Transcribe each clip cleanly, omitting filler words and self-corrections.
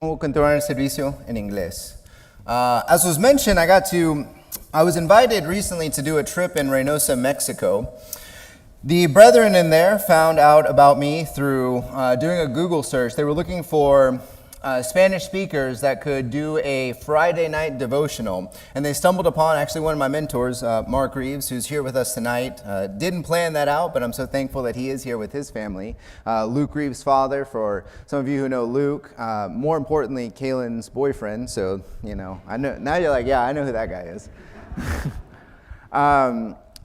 Vamos a continuar el servicio en inglés. As was mentioned, I was invited recently to do a trip in Reynosa, Mexico. The brethren in there found out about me through doing a Google search. They were looking for Spanish speakers that could do a Friday night devotional. And they stumbled upon actually one of my mentors, Mark Reeves, who's here with us tonight. Didn't plan that out, but I'm so thankful that he is here with his family. Luke Reeves' father, for some of you who know Luke. More importantly, Kaylin's boyfriend. So, I know, now you're like, yeah, I know who that guy is.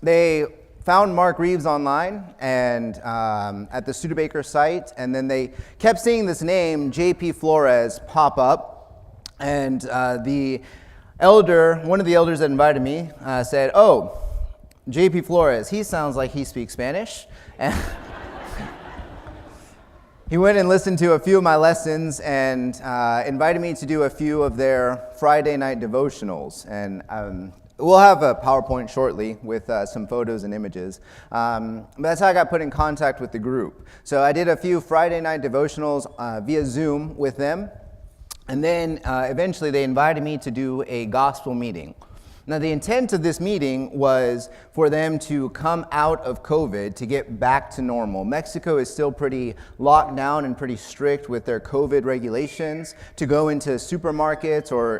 They found Mark Reeves online and at the Studebaker site, and then they kept seeing this name, J.P. Flores, pop up. And one of the elders that invited me said, "Oh, J.P. Flores, he sounds like he speaks Spanish." And he went and listened to a few of my lessons and invited me to do a few of their Friday night devotionals. And we'll have a PowerPoint shortly with some photos and images. But that's how I got put in contact with the group. So I did a few Friday night devotionals via Zoom with them. And then eventually they invited me to do a gospel meeting. Now, the intent of this meeting was for them to come out of COVID to get back to normal. Mexico is still pretty locked down and pretty strict with their COVID regulations. To go into supermarkets or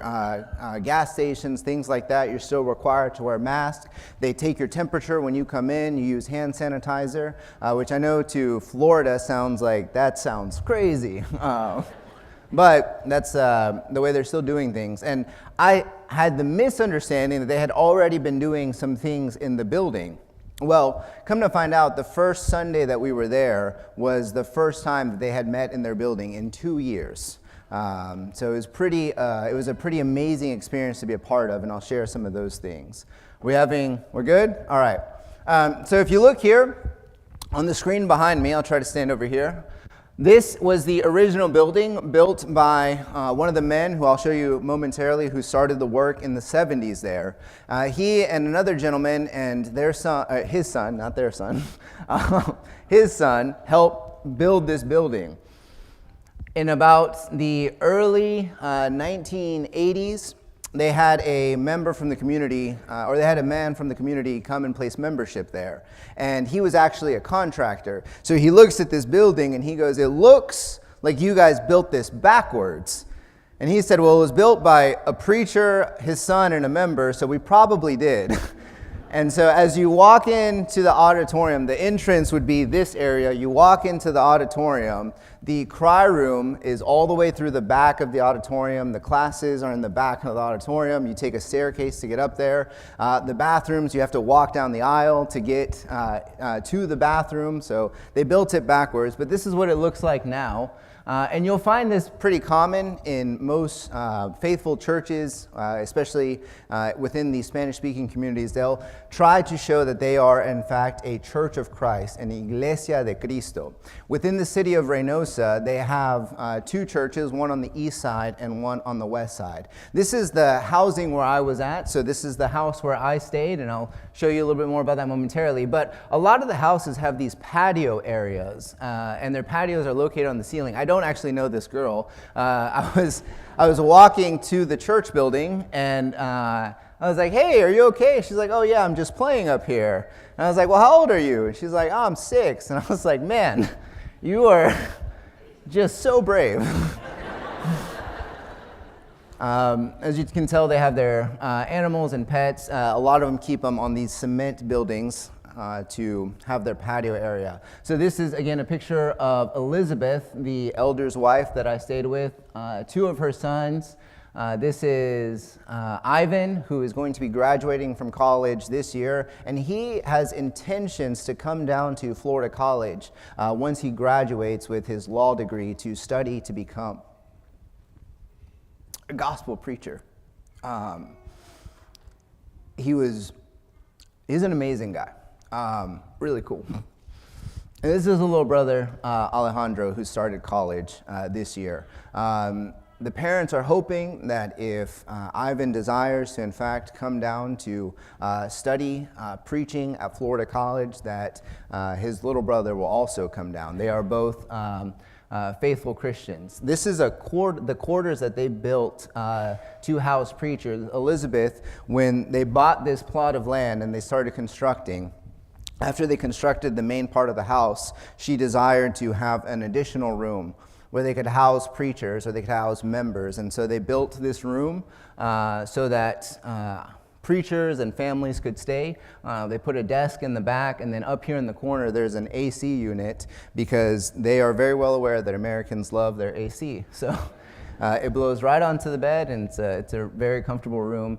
gas stations, things like that, you're still required to wear a mask. They take your temperature when you come in. You use hand sanitizer, which I know to Florida sounds crazy. But that's the way they're still doing things. And I had the misunderstanding that they had already been doing some things in the building. Well, come to find out, the first Sunday that we were there was the first time that they had met in their building in 2 years. So it was a pretty amazing experience to be a part of, and I'll share some of those things. We're good? All right. So if you look here on the screen behind me, I'll try to stand over here. This was the original building built by one of the men who I'll show you momentarily who started the work in the 70s there. He and another gentleman and their son, his son, not their son, his son helped build this building. In about the early 1980s, they had a member from the community, or they had a man from the community come and place membership there. And he was actually a contractor. So he looks at this building and he goes, "It looks like you guys built this backwards." And he said, "Well, it was built by a preacher, his son, and a member, so we probably did." And so as you walk into the auditorium, the entrance would be this area. You walk into the auditorium. The cry room is all the way through the back of the auditorium. The classes are in the back of the auditorium. You take a staircase to get up there. The bathrooms, you have to walk down the aisle to get to the bathroom. So they built it backwards, but this is what it looks like now. And you'll find this pretty common in most faithful churches, especially within the Spanish-speaking communities. They'll try to show that they are, in fact, a church of Christ, an Iglesia de Cristo. Within the city of Reynosa, they have two churches, one on the east side and one on the west side. This is the housing where I was at, so this is the house where I stayed, and I'll show you a little bit more about that momentarily. But a lot of the houses have these patio areas, and their patios are located on the ceiling. I don't actually know this girl. I was walking to the church building, and I was like, "Hey, are you okay?" She's like, "Oh yeah, I'm just playing up here." And I was like, "Well, how old are you?" And she's like, "Oh, I'm 6." And I was like, "Man, you are just so brave." As you can tell, they have their animals and pets. A lot of them keep them on these cement buildings to have their patio area. So this is, again, a picture of Elizabeth, the elder's wife that I stayed with, two of her sons. This is Ivan, who is going to be graduating from college this year, and he has intentions to come down to Florida College once he graduates with his law degree to study to become a gospel preacher. He's an amazing guy. Really cool. And this is a little brother, Alejandro, who started college this year. The parents are hoping that if Ivan desires to, in fact, come down to study preaching at Florida College, that his little brother will also come down. They are both faithful Christians. This is the quarters that they built to house preachers. Elizabeth, when they bought this plot of land and they started constructing, after they constructed the main part of the house, she desired to have an additional room where they could house preachers or they could house members. And so they built this room so that preachers and families could stay. They put a desk in the back, and then up here in the corner there's an AC unit because they are very well aware that Americans love their AC. So it blows right onto the bed, and it's a very comfortable room.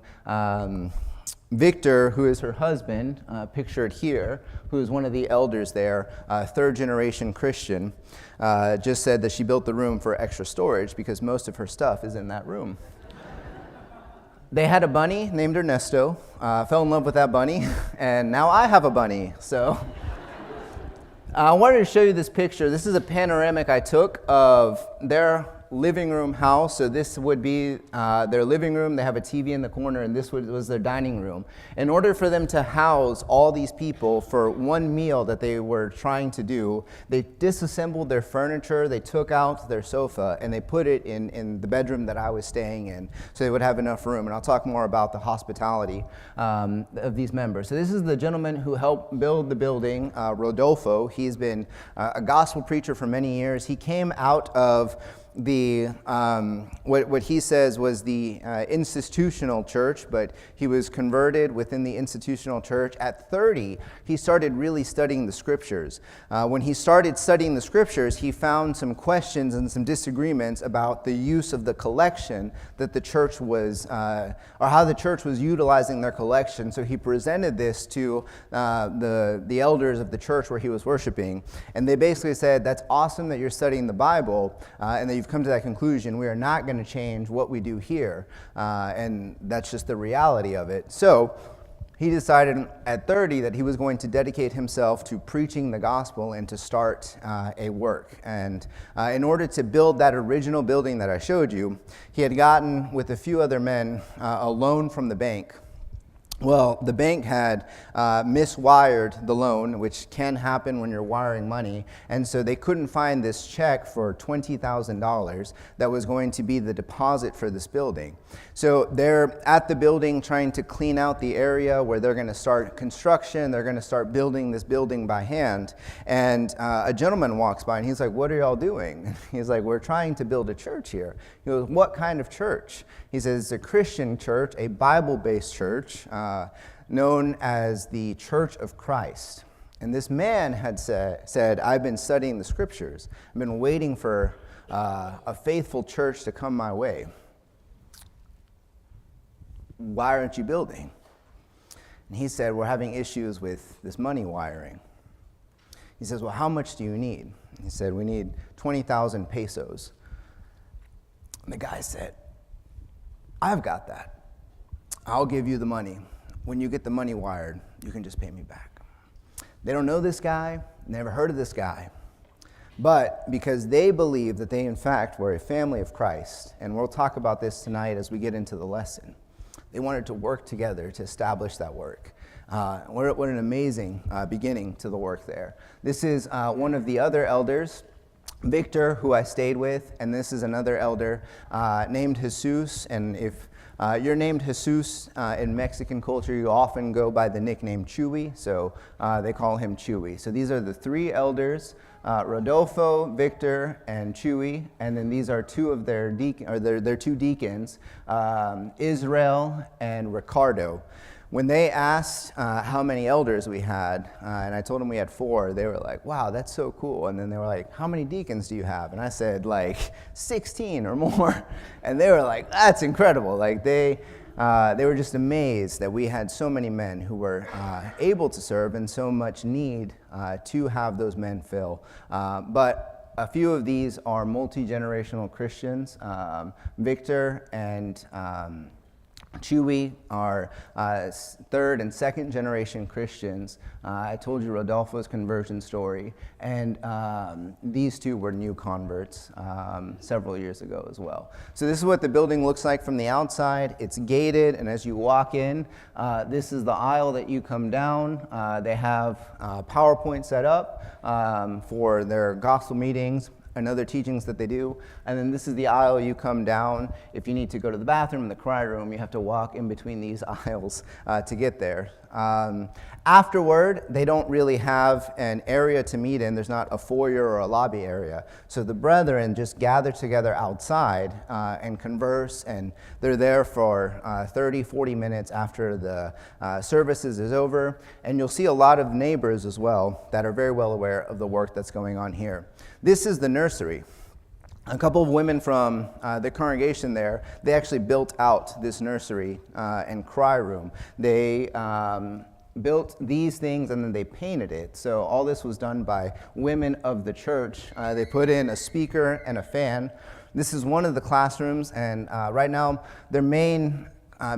Victor, who is her husband, pictured here, who is one of the elders there, third-generation Christian, just said that she built the room for extra storage because most of her stuff is in that room. They had a bunny named Ernesto, fell in love with that bunny, and now I have a bunny. So I wanted to show you this picture. This is a panoramic I took of their living room house. So this would be their living room. They have a TV in the corner, and this was their dining room. In order for them to house all these people for one meal that they were trying to do, they disassembled their furniture, they took out their sofa, and they put it in the bedroom that I was staying in, so they would have enough room. And I'll talk more about the hospitality of these members. So this is the gentleman who helped build the building, Rodolfo. He's been a gospel preacher for many years. He came out of the what he says was the institutional church, but he was converted within the institutional church. At 30, he started really studying the scriptures. When he started studying the scriptures, he found some questions and some disagreements about the use of the collection that the church was, or how the church was utilizing their collection. So he presented this to the elders of the church where he was worshiping, and they basically said, "That's awesome that you're studying the Bible, and that you've come to that conclusion. We are not going to change what we do here, and that's just the reality of it." So he decided at 30 that he was going to dedicate himself to preaching the gospel and to start a work. And in order to build that original building that I showed you, he had gotten, with a few other men, a loan from the bank. Well, the bank had miswired the loan, which can happen when you're wiring money, and so they couldn't find this check for $20,000 that was going to be the deposit for this building. So they're at the building trying to clean out the area where they're going to start construction. They're going to start building this building by hand, and a gentleman walks by, and he's like, "What are y'all doing?" He's like, "We're trying to build a church here." He goes, "What kind of church?" He says, "It's a Christian church, a Bible-based church, known as the Church of Christ." And this man had said, "I've been studying the scriptures. I've been waiting for a faithful church to come my way. Why aren't you building?" And he said, "We're having issues with this money wiring." He says, "Well, how much do you need?" He said, "We need 20,000 pesos. And the guy said, "I've got that. I'll give you the money. When you get the money wired, you can just pay me back." They don't know this guy, never heard of this guy. But because they believe that they, in fact, were a family of Christ, and we'll talk about this tonight as we get into the lesson, they wanted to work together to establish that work. What an amazing beginning to the work there. This is one of the other elders, Victor, who I stayed with, and this is another elder named Jesus. And if you're named Jesus in Mexican culture, you often go by the nickname Chewy, so they call him Chewy. So these are the three elders, Rodolfo, Victor, and Chewy, and then these are two of their two deacons, Israel and Ricardo. When they asked how many elders we had, and I told them we had 4, they were like, "Wow, that's so cool." And then they were like, "How many deacons do you have?" And I said, like, 16 or more. And they were like, "That's incredible." Like they were just amazed that we had so many men who were able to serve and so much need to have those men fill. But a few of these are multi-generational Christians. Victor and Chewy are third and second generation Christians. I told you Rodolfo's conversion story, and these two were new converts several years ago as well. So this is what the building looks like from the outside. It's gated, and as you walk in, this is the aisle that you come down. They have PowerPoint set up for their gospel meetings. and other teachings that they do. And then this is the aisle you come down. If you need to go to the bathroom in the cry room, you have to walk in between these aisles to get there. Afterward, they don't really have an area to meet in. There's not a foyer or a lobby area. So the brethren just gather together outside and converse, and they're there for 30, 40 minutes after the services is over. And you'll see a lot of neighbors as well that are very well aware of the work that's going on here. This is the nursery. A couple of women from the congregation there, they actually built out this nursery and cry room. They built these things and then they painted it. So all this was done by women of the church. They put in a speaker and a fan. This is one of the classrooms, and right now their main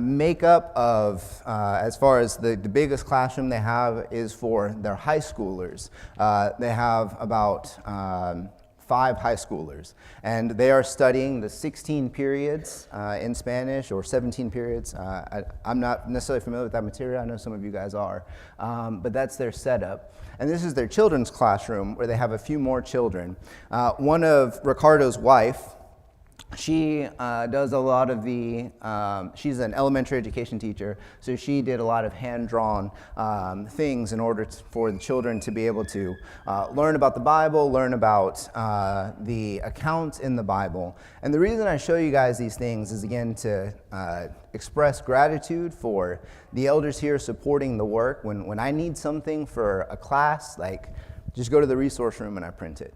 makeup of, as far as the biggest classroom they have is for their high schoolers. They have about 5 high schoolers, and they are studying the 16 periods in Spanish, or 17 periods. I'm not necessarily familiar with that material. I know some of you guys are, but that's their setup. And this is their children's classroom, where they have a few more children. One of Ricardo's wife, she does a lot of the, she's an elementary education teacher, so she did a lot of hand-drawn things in order for the children to be able to learn about the Bible, learn about the accounts in the Bible. And the reason I show you guys these things is, again, to express gratitude for the elders here supporting the work. When I need something for a class, like, just go to the resource room and I print it.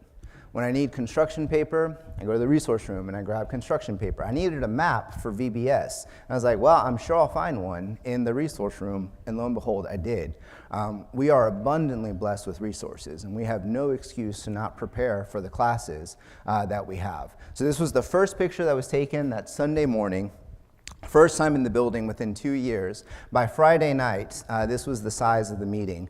When I need construction paper, I go to the resource room and I grab construction paper. I needed a map for VBS. And I was like, well, I'm sure I'll find one in the resource room, and lo and behold, I did. We are abundantly blessed with resources, and we have no excuse to not prepare for the classes that we have. So this was the first picture that was taken that Sunday morning. First time in the building within 2 years. By Friday night, this was the size of the meeting.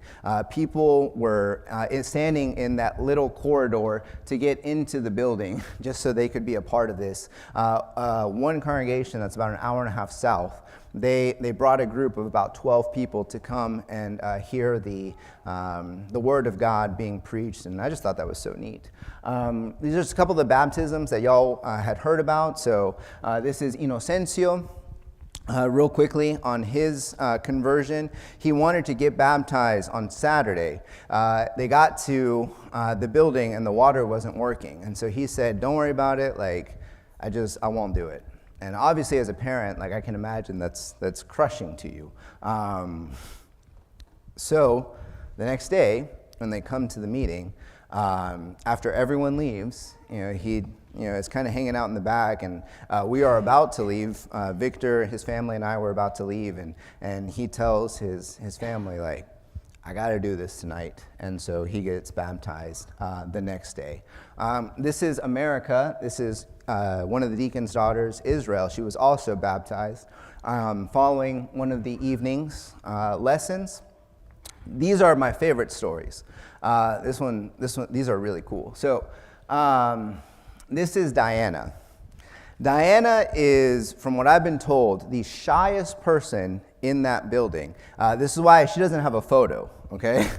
People were standing in that little corridor to get into the building just so they could be a part of this. One congregation that's about an hour and a half south, they brought a group of about 12 people to come and hear the Word of God being preached, and I just thought that was so neat. These are just a couple of the baptisms that y'all had heard about. So this is Inocencio. Real quickly on his conversion, he wanted to get baptized on Saturday. They got to the building and the water wasn't working, and so he said, "Don't worry about it. Like, I won't do it." And obviously, as a parent, like, I can imagine that's crushing to you. So the next day, when they come to the meeting, after everyone leaves, he is kind of hanging out in the back, and we are about to leave. Victor, his family, and I were about to leave, and he tells his family, like, I got to do this tonight. And so he gets baptized the next day. This is America. This is one of the deacon's daughters, Israel. She was also baptized following one of the evening's lessons. These are my favorite stories. These are really cool. So this is Diana. Diana is, from what I've been told, the shyest person in that building. This is why she doesn't have a photo, okay?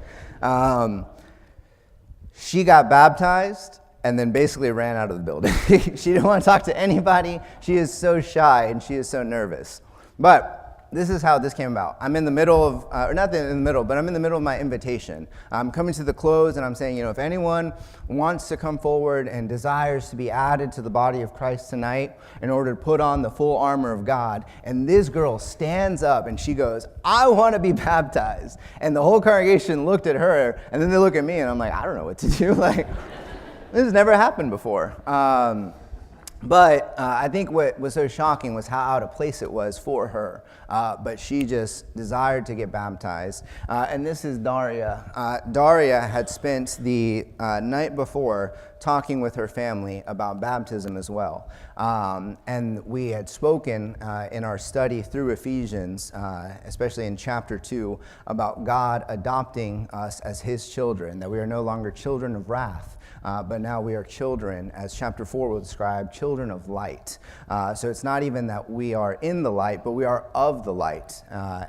She got baptized and then basically ran out of the building. She didn't want to talk to anybody. She is so shy and she is so nervous. But this is how this came about. I'm in the middle of, or not in the middle, but I'm in the middle of my invitation. I'm coming to the close and I'm saying, if anyone wants to come forward and desires to be added to the body of Christ tonight in order to put on the full armor of God, and this girl stands up and she goes, I want to be baptized. And the whole congregation looked at her, and then they look at me and I'm like, I don't know what to do. Like, this has never happened before. But I think what was so shocking was how out of place it was for her. But she just desired to get baptized. And this is Daria. Daria had spent the night before talking with her family about baptism as well. And we had spoken in our study through Ephesians, especially in chapter 2, about God adopting us as his children, that we are no longer children of wrath. But now we are children, as chapter 4 will describe, children of light. So it's not even that we are in the light, but we are of the light.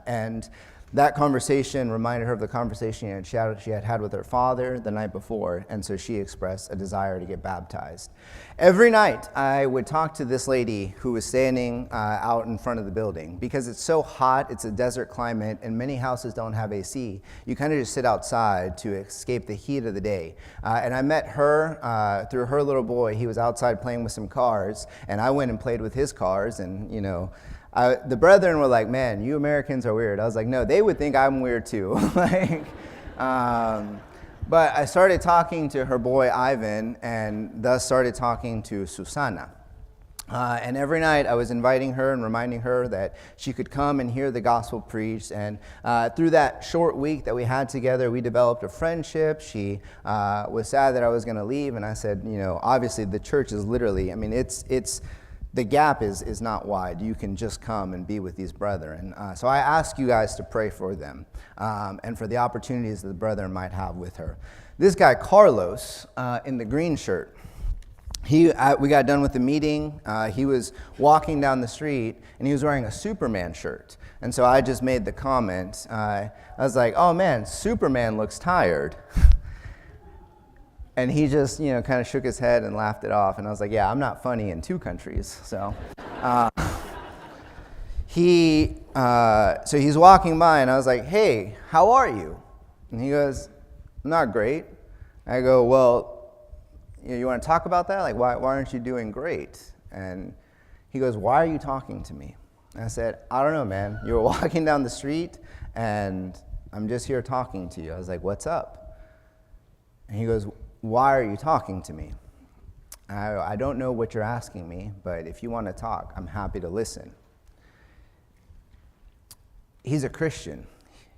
And That conversation reminded her of the conversation she had had with her father the night before, and so she expressed a desire to get baptized. Every night, I would talk to this lady who was standing out in front of the building. Because it's so hot, it's a desert climate, and many houses don't have AC. You kind of just sit outside to escape the heat of the day. And I met her through her little boy. He was outside playing with some cars, and I went and played with his cars, and the brethren were like, man, you Americans are weird. I was like, no, they would think I'm weird too. But I started talking to her boy, Ivan, and thus started talking to Susana. And every night I was inviting her and reminding her that she could come and hear the gospel preached. And through that short week that we had together, we developed a friendship. She was sad that I was going to leave. And I said, obviously the church is literally, the gap is not wide. You can just come and be with these brethren. So I ask you guys to pray for them and for the opportunities that the brethren might have with her. This guy, Carlos, in the green shirt, we got done with the meeting. He was walking down the street, and he was wearing a Superman shirt. And so I just made the comment. I was like, oh, man, Superman looks tired. And he just, kind of shook his head and laughed it off. And I was like, yeah, I'm not funny in 2 countries. So he's walking by, and I was like, hey, how are you? And he goes, not great. I go, well, you want to talk about that? Like, why aren't you doing great? And he goes, why are you talking to me? And I said, I don't know, man. You were walking down the street, and I'm just here talking to you. I was like, what's up? And he goes, why are you talking to me? I don't know what you're asking me, but if you want to talk, I'm happy to listen. He's a Christian.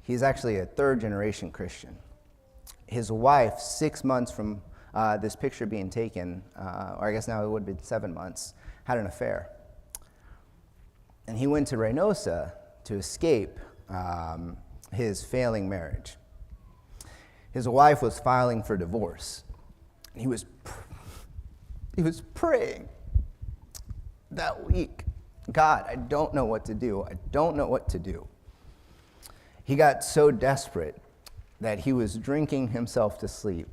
He's actually a 3rd-generation Christian. His wife, 6 months from this picture being taken, or I guess now it would have been 7 months, had an affair. And he went to Reynosa to escape his failing marriage. His wife was filing for divorce. He was praying that week, God, I don't know what to do. I don't know what to do. He got so desperate that he was drinking himself to sleep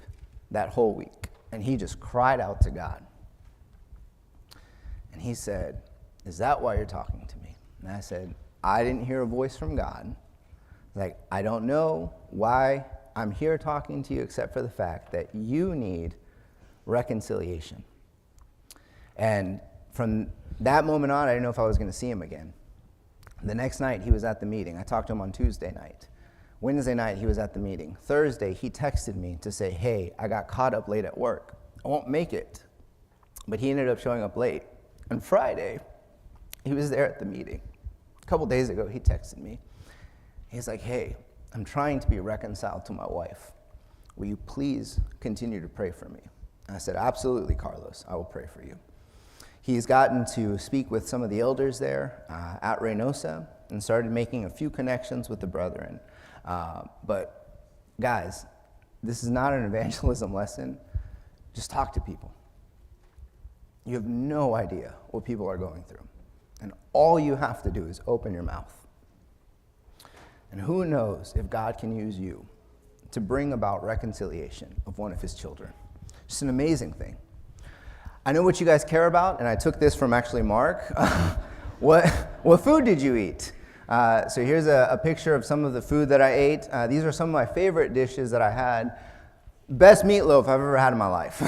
that whole week. And he just cried out to God. And he said, is that why you're talking to me? And I said, I didn't hear a voice from God. Like, I don't know why I'm here talking to you except for the fact that you need reconciliation. And from that moment on, I didn't know if I was going to see him again. The next night, he was at the meeting. I talked to him on Tuesday night. Wednesday night, he was at the meeting. Thursday, he texted me to say, hey, I got caught up late at work. I won't make it. But he ended up showing up late. On Friday, he was there at the meeting. A couple days ago, he texted me. He's like, hey, I'm trying to be reconciled to my wife. Will you please continue to pray for me? I said, absolutely, Carlos, I will pray for you. He's gotten to speak with some of the elders there at Reynosa and started making a few connections with the brethren. But guys, this is not an evangelism lesson. Just talk to people. You have no idea what people are going through. And all you have to do is open your mouth. And who knows if God can use you to bring about reconciliation of one of his children. Just an amazing thing. I know what you guys care about, and I took this from actually Mark. What food did you eat? So here's a picture of some of the food that I ate. These are some of my favorite dishes that I had. Best meatloaf I've ever had in my life.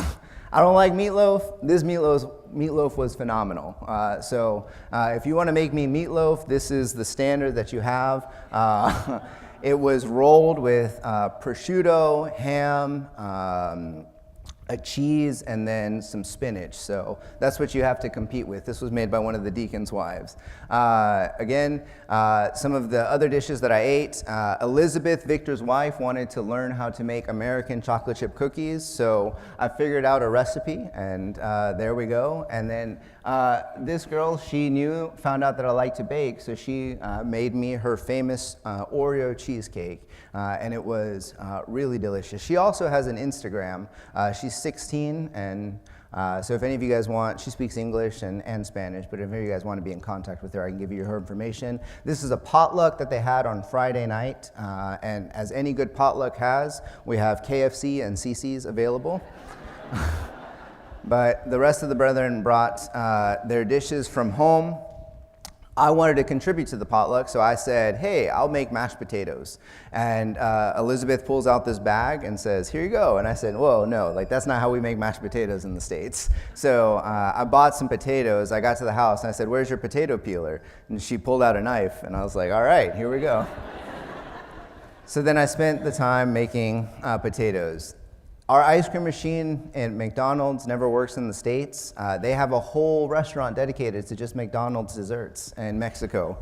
I don't like meatloaf. This meatloaf was phenomenal. So if you want to make me meatloaf, this is the standard that you have. It was rolled with prosciutto, ham, a cheese, and then some spinach. So that's what you have to compete with. This was made by one of the deacon's wives. Again, some of the other dishes that I ate, Elizabeth, Victor's wife, wanted to learn how to make American chocolate chip cookies. So I figured out a recipe, and there we go. And then this girl, found out that I like to bake, so she made me her famous Oreo cheesecake, and it was really delicious. She also has an Instagram. She's 16, and So if any of you guys want, she speaks English and Spanish, but if any of you guys want to be in contact with her, I can give you her information. This is a potluck that they had on Friday night, and as any good potluck has, we have KFC and CC's available. But the rest of the brethren brought their dishes from home. I wanted to contribute to the potluck, so I said, hey, I'll make mashed potatoes. And Elizabeth pulls out this bag and says, here you go. And I said, whoa, no, like that's not how we make mashed potatoes in the States. So I bought some potatoes. I got to the house and I said, where's your potato peeler? And she pulled out a knife and I was like, all right, here we go. So then I spent the time making potatoes. Our ice cream machine in McDonald's never works in the States. They have a whole restaurant dedicated to just McDonald's desserts in Mexico,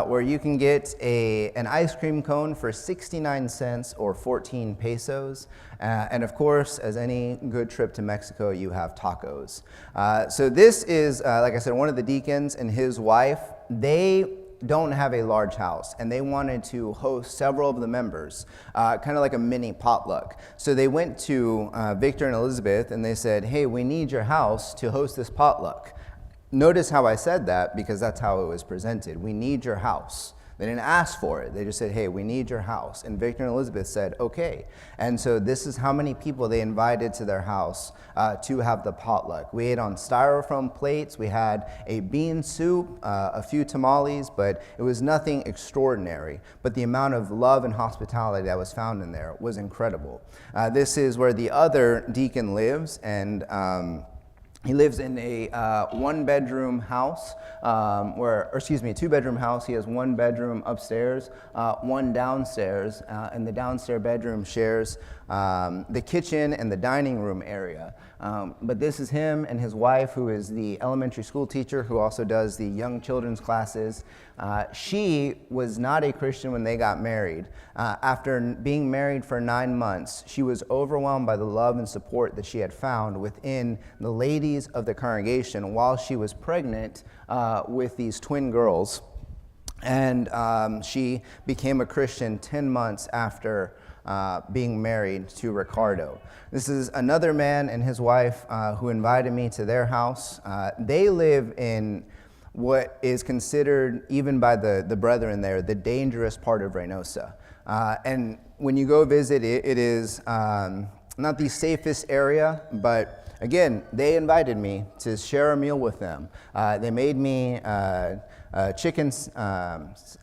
where you can get an ice cream cone for 69 cents or 14 pesos. And of course, as any good trip to Mexico, you have tacos. So this is, like I said, one of the deacons and his wife. They don't have a large house, and they wanted to host several of the members, kind of like a mini potluck. So they went to Victor and Elizabeth and they said, hey, we need your house to host this potluck. Notice how I said that, because that's how it was presented. We need your house. They didn't ask for it. They just said, hey, we need your house. And Victor and Elizabeth said, okay. And so this is how many people they invited to their house to have the potluck. We ate on styrofoam plates. We had a bean soup, a few tamales, but it was nothing extraordinary. But the amount of love and hospitality that was found in there was incredible. This is where the other deacon lives, and he lives in a one-bedroom house, two-bedroom house. He has one bedroom upstairs, one downstairs, and the downstairs bedroom shares the kitchen and the dining room area. But this is him and his wife, who is the elementary school teacher, who also does the young children's classes. She was not a Christian when they got married. After being married for 9 months, she was overwhelmed by the love and support that she had found within the ladies of the congregation while she was pregnant with these twin girls. And she became a Christian 10 months after being married to Ricardo. This is another man and his wife who invited me to their house. They live in what is considered, even by the brethren there, the dangerous part of Reynosa. And when you go visit, it is not the safest area, but again, they invited me to share a meal with them. They made me chickens,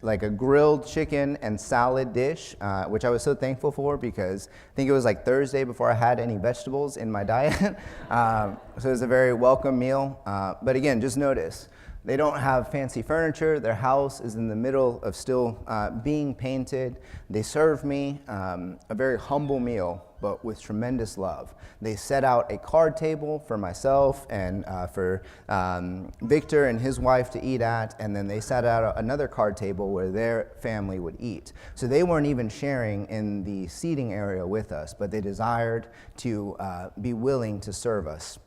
like a grilled chicken and salad dish, which I was so thankful for, because I think it was like Thursday before I had any vegetables in my diet. So it was a very welcome meal. But again, just notice, they don't have fancy furniture. Their house is in the middle of still being painted. They serve me a very humble meal, but with tremendous love. They set out a card table for myself and for Victor and his wife to eat at, and then they set out another card table where their family would eat. So they weren't even sharing in the seating area with us, but they desired to be willing to serve us.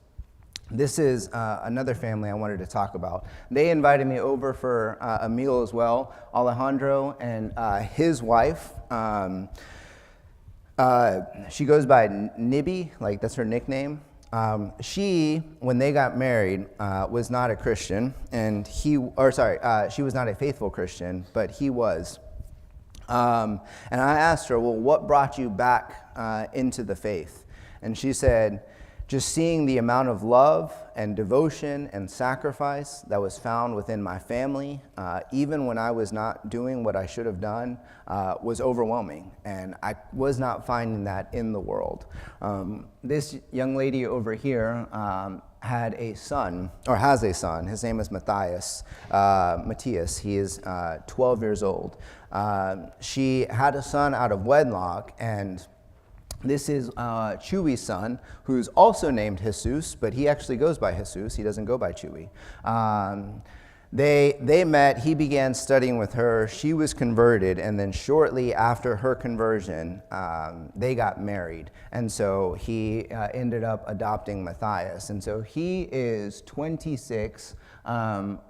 This is another family I wanted to talk about. They invited me over for a meal as well. Alejandro and his wife, she goes by Nibby, like that's her nickname. She, when they got married, was not a Christian, and she was not a faithful Christian, but he was. And I asked her, well, what brought you back into the faith? And she said, just seeing the amount of love and devotion and sacrifice that was found within my family, even when I was not doing what I should have done, was overwhelming. And I was not finding that in the world. This young lady over here had a son, or has a son. His name is Matthias. He is 12 years old. She had a son out of wedlock, and this is Chewy's son, who's also named Jesus, but he actually goes by Jesus. He doesn't go by Chewy. They met. He began studying with her. She was converted, and then shortly after her conversion, they got married. And so he ended up adopting Matthias. And so he is 26.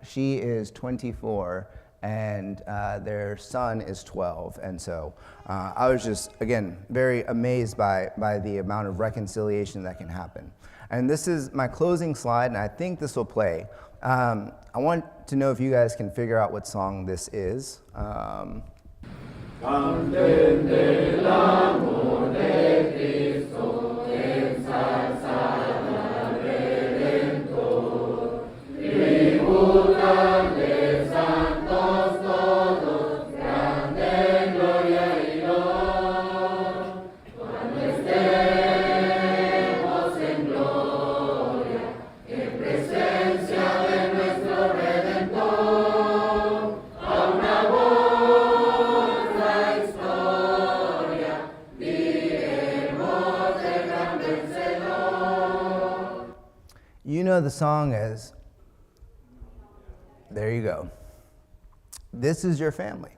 She is 24. and their son is 12. And so I was just, again, very amazed by the amount of reconciliation that can happen. And this is my closing slide, and I think this will play. I want to know if you guys can figure out what song this is. Canten del amor de Cristo, ensalzad al Redentor, tributan de santos todos, grande gloria y honor. Cuando estemos en gloria, en presencia de nuestro Redentor, a una voz la historia, diremos de gran vencedor. You know the song as, there you go. This is your family.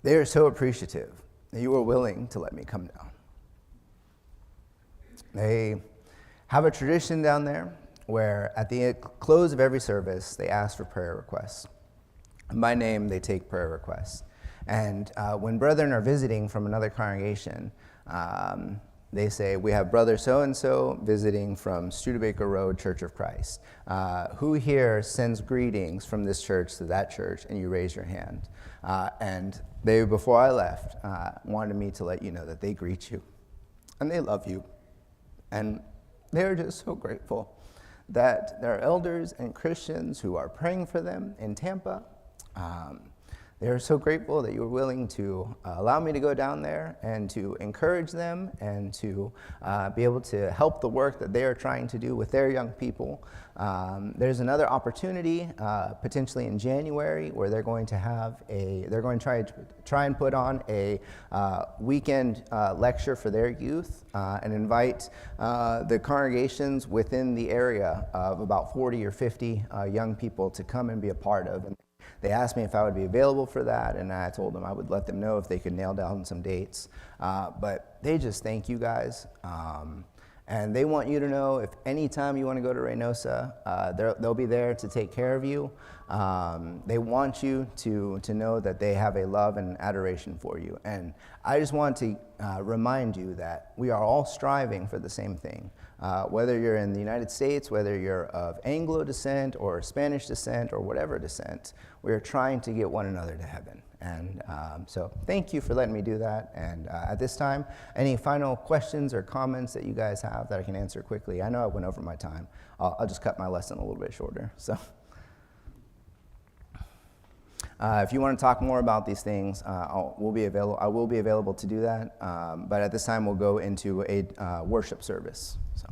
They are so appreciative that you were willing to let me come down. They have a tradition down there where at the close of every service, they ask for prayer requests. By name, they take prayer requests. And when brethren are visiting from another congregation, they say, we have brother so-and-so visiting from Studebaker Road Church of Christ. Who here sends greetings from this church to that church? And you raise your hand. And they, before I left, wanted me to let you know that they greet you. And they love you. And they're just so grateful that there are elders and Christians who are praying for them in Tampa. They're so grateful that you were willing to allow me to go down there and to encourage them and to be able to help the work that they are trying to do with their young people. There's another opportunity potentially in January where they're going to try and put on a weekend lecture for their youth and invite the congregations within the area of about 40 or 50 young people to come and be a part of. And they asked me if I would be available for that, and I told them I would let them know if they could nail down some dates. But they just thank you guys. And they want you to know if anytime you want to go to Reynosa, they'll be there to take care of you. They want you to know that they have a love and adoration for you. And I just want to remind you that we are all striving for the same thing. Whether you're in the United States, whether you're of Anglo descent or Spanish descent or whatever descent, we are trying to get one another to heaven. And so thank you for letting me do that. And at this time, any final questions or comments that you guys have that I can answer quickly? I know I went over my time. I'll just cut my lesson a little bit shorter. So if you want to talk more about these things, I will be available to do that. But at this time, we'll go into a worship service. So.